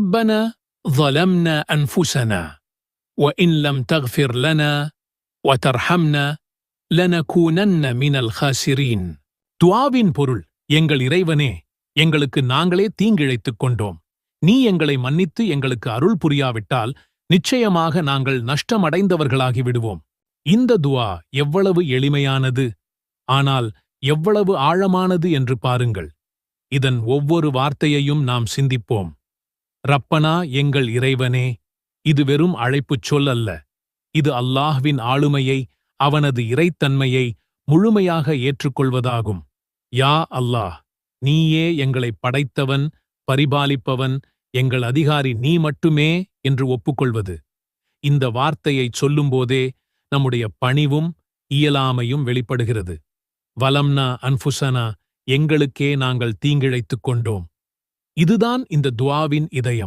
ربنا ظلمنا أنفسنا وإن لم تغفر لنا وترحمنا لنكونن من الخاسرين. துஆவின் பொருள்: எங்கள் இறைவனே, எங்களுக்கு நாங்களே தீங்கிழைத்துக் கொண்டோம். நீ எங்களை மன்னித்து எங்களுக்கு அருள் புரியாவிட்டால் நிச்சயமாக நாங்கள் நஷ்டமடைந்தவர்களாகி விடுவோம். இந்த துஆ எவ்வளவு எளிமையானது, ஆனால் எவ்வளவு ஆழமானது என்று பாருங்கள். இதன் ஒவ்வொரு வார்த்தையையும் நாம் சிந்திப்போம். ரப்பனா, எங்கள் இறைவனே, இது வெறும் அழைப்புச் சொல் அல்ல. இது அல்லாஹ்வின் ஆளுமையை, அவனது இறைத்தன்மையை முழுமையாக ஏற்றுக்கொள்வதாகும். யா அல்லாஹ், நீயே எங்களை படைத்தவன், பரிபாலிப்பவன், எங்கள் அதிகாரி நீ மட்டுமே என்று ஒப்புக்கொள்வது. இந்த வார்த்தையைச் சொல்லும்போதே நம்முடைய பணிவும் இயலாமையும் வெளிப்படுகிறது. வலம்னா அன்ஃபுசனா, எங்களுக்கே நாங்கள் தீங்கிழைத்துக் கொண்டோம். இதுதான் இந்த துஆவின் இதயம்.